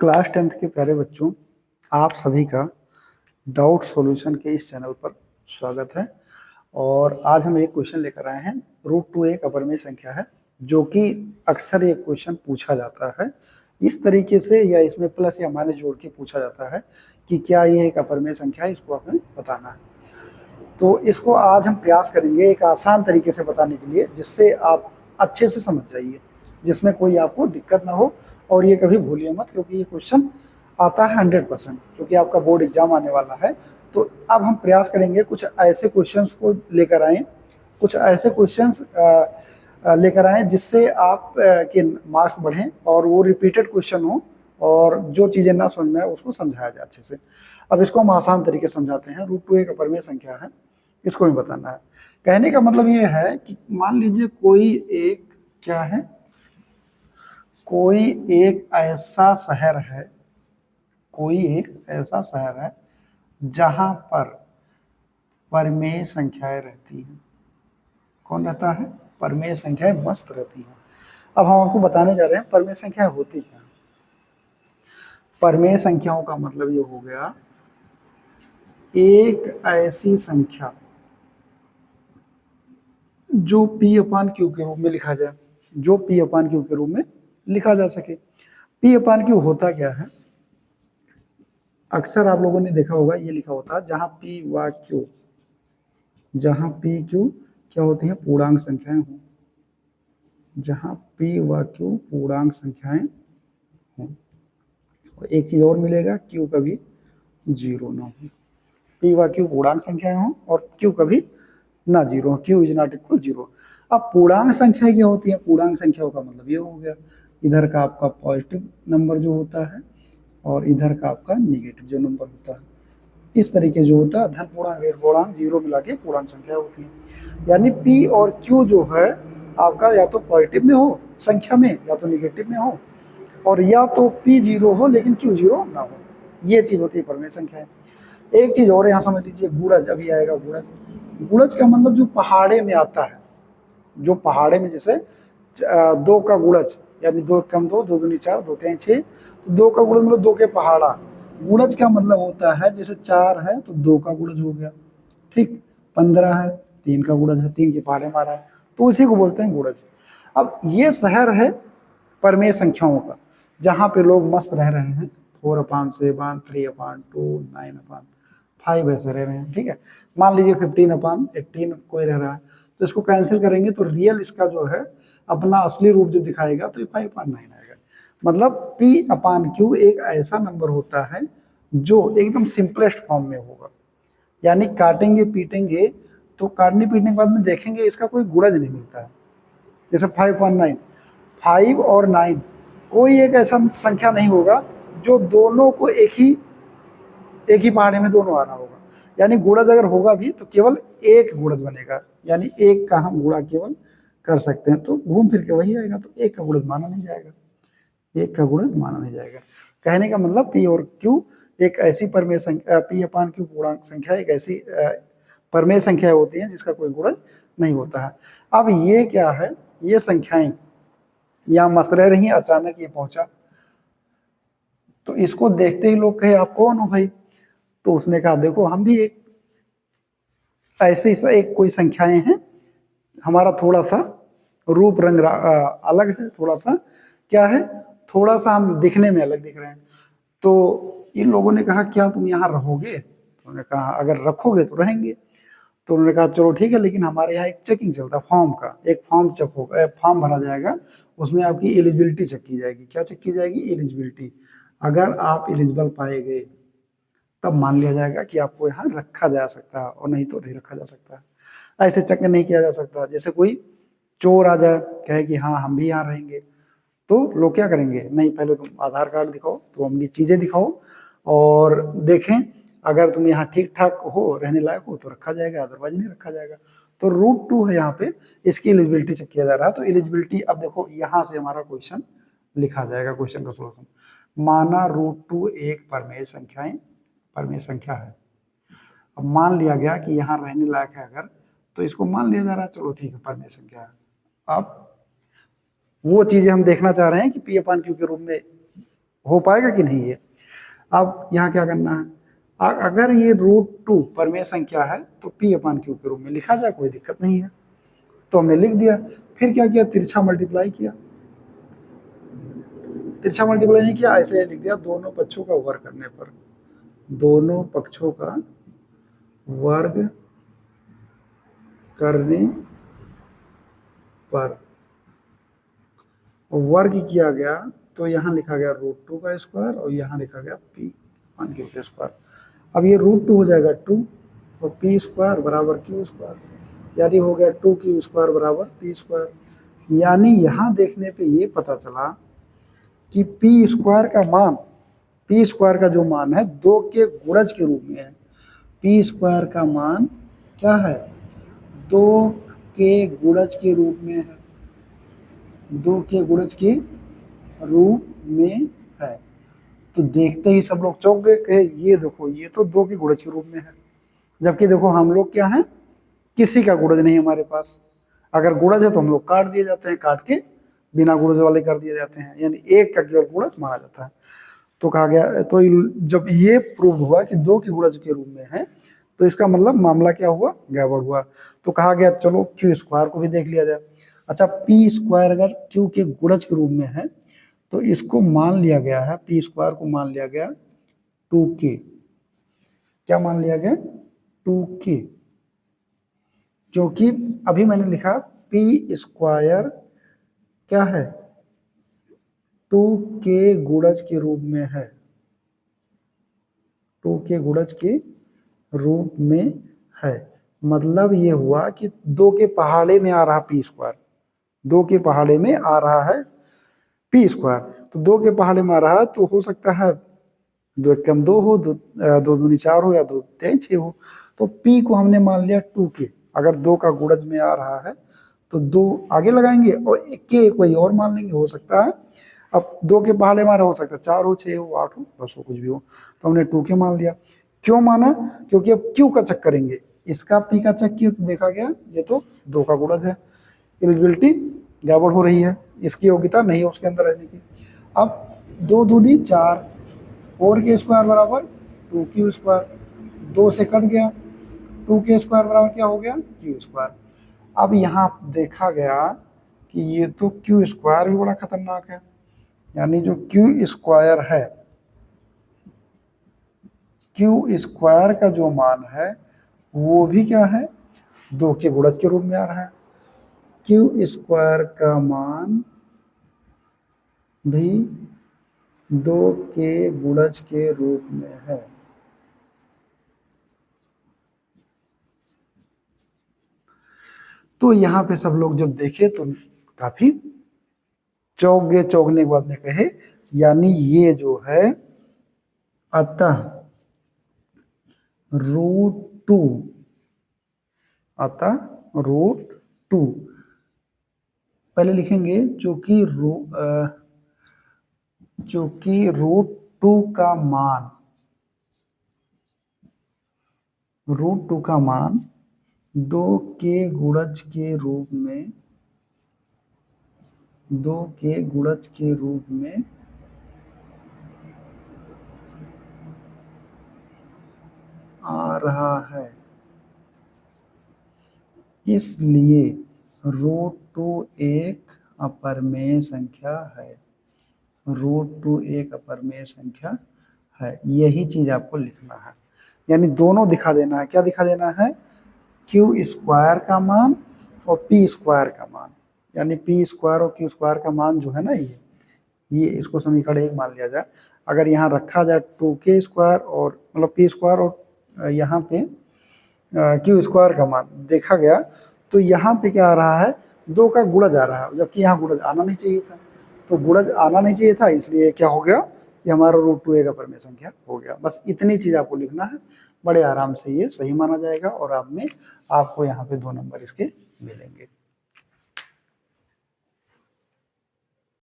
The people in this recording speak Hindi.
क्लास 10th के प्यारे बच्चों, आप सभी का डाउट सॉल्यूशन के इस चैनल पर स्वागत है। और आज हम एक क्वेश्चन लेकर आए हैं। √2 एक अपरिमेय संख्या है जो कि अक्सर ये क्वेश्चन पूछा जाता है इस तरीके से, या इसमें प्लस या माइनस जोड़ के पूछा जाता है कि क्या ये एक अपरिमेय संख्या है, इसको हमें बताना है। तो इसको आज हम प्रयास करेंगे एक आसान तरीके से बताने के लिए, जिससे आप अच्छे से समझ जाइए, जिसमें कोई आपको दिक्कत ना हो। और ये कभी भूलिए मत, क्योंकि ये क्वेश्चन आता है 100%, क्योंकि आपका बोर्ड एग्जाम आने वाला है। तो अब हम प्रयास करेंगे कुछ ऐसे क्वेश्चंस को लेकर आएँ, कुछ ऐसे क्वेश्चंस लेकर आएँ जिससे आप के मार्क्स बढ़ें और वो रिपीटेड क्वेश्चन हो, और जो चीज़ें ना समझ में आए उसको समझाया जाए अच्छे से। अब इसको हम आसान तरीके से समझाते हैं। √2 एक अपरिमेय संख्या है, इसको भी बताना है। कहने का मतलब ये है कि मान लीजिए कोई एक क्या है, कोई एक ऐसा शहर है, कोई एक ऐसा शहर है जहां पर परिमेय संख्याएं रहती हैं। कौन रहता है? परिमेय संख्याएं मस्त रहती हैं। अब हम आपको बताने जा रहे हैं परिमेय संख्याएं होती क्या। परिमेय संख्याओं का मतलब ये हो गया एक ऐसी संख्या जो P/Q के रूप में लिखा जाए, जो P/Q के रूप में लिखा जा सके। P/Q होता क्या है? अक्सर आप लोगों ने देखा होगा ये लिखा होता है जहां P व Q, जहां P Q क्या होती है? पूर्णांक संख्याएं हो। जहां P व Q पूर्णांक संख्याएं हो। एक चीज और मिलेगा, Q कभी जीरो ना हो। P व Q पूर्णांक संख्याएं हो और Q कभी ना जीरो हो। Q is not equal zero. अब पूर्णांक संख्या क्या होती है? पूर्णांक संख्याओं का मतलब ये हो गया, इधर का आपका पॉजिटिव नंबर जो होता है और इधर का आपका निगेटिव जो नंबर होता है। इस तरीके जो होता है धन पूर्णांक ऋण पूर्णांक जीरो मिला के पूर्णांक संख्या होती है। यानी P और Q जो है आपका या तो पॉजिटिव में हो संख्या में, या तो निगेटिव में हो, और या तो P जीरो हो लेकिन Q जीरो ना हो। ये चीज होती है परिमेय संख्या। एक चीज और यहाँ समझ लीजिए, गुणज अभी आएगा। गुणज, गुणज का मतलब जो पहाड़े में आता है, जो पहाड़े में जैसे 2 का गुणज, यानी 2 कम 2, 2 दूनी 4, 2 तिहाई 6, तो 2 का गुणज मतलब 2 के पहाड़ा। गुणज का मतलब होता है जैसे 4 है तो 2 का गुणज हो गया, ठीक। 15 है 3 का गुणज है, 3 के पहाड़े मारा है, तो उसी को बोलते हैं गुणज। अब ये शहर है परिमेय संख्याओं का, जहां पे लोग मस्त रह रहे हैं। 4/7, 3/2, 9/5 ऐसे रह रहे हैं, ठीक है। मान लीजिए 15/18 कोई रह रहा है, तो इसको कैंसिल करेंगे तो रियल इसका जो है अपना असली रूप जो दिखाएगा तो ये 5/9 आएगा। मतलब P/Q एक ऐसा नंबर होता है जो एकदम सिंपलेस्ट फॉर्म में होगा। यानी काटेंगे पीटेंगे तो काटने पीटने के बाद में देखेंगे इसका कोई गुणज नहीं मिलता है। जैसे 5/9, 5 और 9, कोई एक ऐसा संख्या नहीं होगा जो दोनों को एक ही पहाड़े में दोनों आ रहा होगा। यानी गुणज अगर होगा भी तो केवल एक गुणज बनेगा, यानी एक का हम गुणा केवल कर सकते हैं, तो घूम फिर के वही आएगा। तो एक का गुणज माना नहीं जाएगा, एक का गुणज माना नहीं जाएगा। कहने का मतलब P और Q एक ऐसी परिमेय संख्या, P/Q पूर्णांक संख्या एक ऐसी परिमेय संख्या होती है जिसका कोई गुणज नहीं होता है। अब ये क्या है? ये संख्याएं यहाँ मस्त रह रही, अचानक ये पहुंचा, तो इसको देखते ही लोग कहे आप कौन हो भाई? तो उसने कहा देखो हम भी एक ऐसी एक कोई संख्याएं हैं, हमारा थोड़ा सा रूप रंग अलग है, थोड़ा सा क्या है, थोड़ा सा हम दिखने में अलग दिख रहे हैं। तो इन लोगों ने कहा क्या तुम यहाँ रहोगे? तो उन्होंने कहा अगर रखोगे तो रहेंगे। तो उन्होंने कहा चलो ठीक है, लेकिन हमारे यहाँ एक चेकिंग चलता है फॉर्म का, एक फॉर्म चेक होगा, फॉर्म भरा जाएगा, उसमें आपकी एलिजिबिलिटी चेक की जाएगी। क्या चेक की जाएगी? एलिजिबिलिटी। अगर आप एलिजिबल पाए गए तब मान लिया जाएगा कि आपको यहाँ रखा जा सकता है, और नहीं तो नहीं रखा जा सकता। ऐसे चेक नहीं किया जा सकता। जैसे कोई चोर आ जाए कहे कि हाँ हम भी यहाँ रहेंगे, तो लोग क्या करेंगे? नहीं, पहले तुम आधार कार्ड दिखाओ, तो अपनी चीजें दिखाओ और देखें, अगर तुम यहाँ ठीक ठाक हो, रहने लायक हो, तो रखा जाएगा, अदरवाइज नहीं रखा जाएगा। तो √2 है यहाँ पे, इसकी एलिजिबिलिटी चेक किया जा रहा है। तो एलिजिबिलिटी, अब देखो यहाँ से हमारा क्वेश्चन लिखा जाएगा, क्वेश्चन का सोल्यूशन। माना √2 एक परिमेय संख्या है। अब मान लिया गया कि यहाँ रहने लायक है अगर, तो इसको मान लिया जा रहा है चलो ठीक है परिमेय संख्या है। अब वो चीजें हम देखना चाह रहे हैं कि P/Q के रूप में हो पाएगा कि नहीं ये। अब यहाँ क्या करना है, अगर ये √2 परमेय संख्या है तो p/q के रूप में लिखा जाए, कोई दिक्कत नहीं है। तो हमने लिख दिया। फिर क्या किया, तिरछा मल्टीप्लाई किया। तिरछा मल्टीप्लाई नहीं किया, ऐसे ही लिख दिया, दोनों पक्षों का वर्ग करने पर, दोनों पक्षों का वर्ग करने पर वर्ग किया गया तो यहाँ लिखा गया √2 का स्क्वायर और यहाँ लिखा गया p/q का स्क्वायर। अब ये √2 हो जाएगा 2 और p स्क्वायर बराबर q स्क्वायर, यानी हो गया 2q स्क्वायर बराबर p स्क्वायर। यानी यहाँ देखने पे ये पता चला कि p स्क्वायर का मान, p स्क्वायर का जो मान है 2 के गुणज के रूप में है। p स्क्वायर का मान क्या है, 2 के गुणज के रूप में है, 2 के गुणज के रूप में है। तो देखते ही सब लोग चौंक गए, कहे ये देखो ये तो 2 के गुणज के रूप में है, जबकि देखो हम लोग क्या है, किसी का गुणज नहीं हमारे पास। अगर गुणज है तो हम लोग काट दिए जाते हैं, काट के बिना गुणज वाले कर दिए जाते हैं, यानी एक का केवल गुणज माना जाता है। तो कहा गया, तो जब ये प्रूव हुआ कि 2 के गुणज के रूप में है तो इसका मतलब मामला क्या हुआ, गड़बड़ हुआ। तो कहा गया चलो q स्क्वायर को भी देख लिया जाए। अच्छा, p स्क्वायर अगर q के गुणज के रूप में है तो इसको मान लिया गया है, p स्क्वायर को मान लिया गया 2k। क्या मान लिया गया, 2k, क्योंकि अभी मैंने लिखा p स्क्वायर क्या है, 2 के गुणज के रूप में है, 2 के गुणज के रूप में है। मतलब ये हुआ कि 2 के पहाड़े में आ रहा p स्क्वायर, 2 के पहाड़े में आ रहा है p स्क्वायर। तो 2 के पहाड़े में आ रहा है तो हो सकता है 2 कम 2 हो, 2 दूनी 4 हो, या 2 तेईं 6 हो। तो p को हमने मान लिया 2k। अगर 2 का गुणज में आ रहा है तो 2 आगे लगाएंगे और k कोई और मान लेंगे, हो सकता है अब 2 के पहाड़े में हो सकता है 4 हो, 6 हो, 8 हो, 10 हो, कुछ भी हो। तो हमने 2k मान लिया। क्यों माना, क्योंकि अब q का चेक करेंगे, इसका p का चेक किया तो देखा गया ये तो 2 का गुणज है, एलिजिबिलिटी गड़बड़ हो रही है, इसकी योग्यता नहीं है उसके अंदर रहने की। अब 2 दूनी 4, 4k स्क्वायर बराबर 2q स्क्वायर, 2 से कट गया, 2k स्क्वायर बराबर क्या हो गया, q स्क्वायर। अब यहाँ देखा गया कि ये तो q स्क्वायर भी बड़ा खतरनाक है, यानी जो q स्क्वायर है, q स्क्वायर का जो मान है वो भी क्या है, 2 के गुणज के रूप में आ रहा है। q स्क्वायर का मान भी 2 के गुणज के रूप में है। तो यहाँ पे सब लोग जब देखे तो काफी चौंक गए, चौंकने के बाद में कहे यानी ये जो है अतः √2, अतः √2 पहले लिखेंगे चूंकि √2 का मान, √2 का मान 2 के गुणज के रूप में, 2 के गुणज के रूप में आ रहा है, इसलिए √2 एक अपरिमेय संख्या है, √2 एक अपरिमेय संख्या है। यही चीज आपको लिखना है, यानी दोनों दिखा देना है। क्या दिखा देना है, q स्क्वायर का मान और p स्क्वायर का मान, यानी p स्क्वायर और q स्क्वायर का मान जो है ना, ये इसको समीकरण 1 मान लिया जाए। अगर यहाँ रखा जाए 2k स्क्वायर और मतलब p स्क्वायर और यहाँ पे q स्क्वायर का मान देखा गया तो यहाँ पे क्या आ रहा है, 2 का गुणज आ रहा है, जबकि यहाँ गुणज आना नहीं चाहिए था। तो गुणज आना नहीं चाहिए था, इसलिए क्या हो गया कि हमारा √2 एक अपरिमेय संख्या हो गया। बस इतनी चीज आपको लिखना है, बड़े आराम से ये सही माना जाएगा और आप में आपको यहाँ पे 2 नंबर इसके मिलेंगे।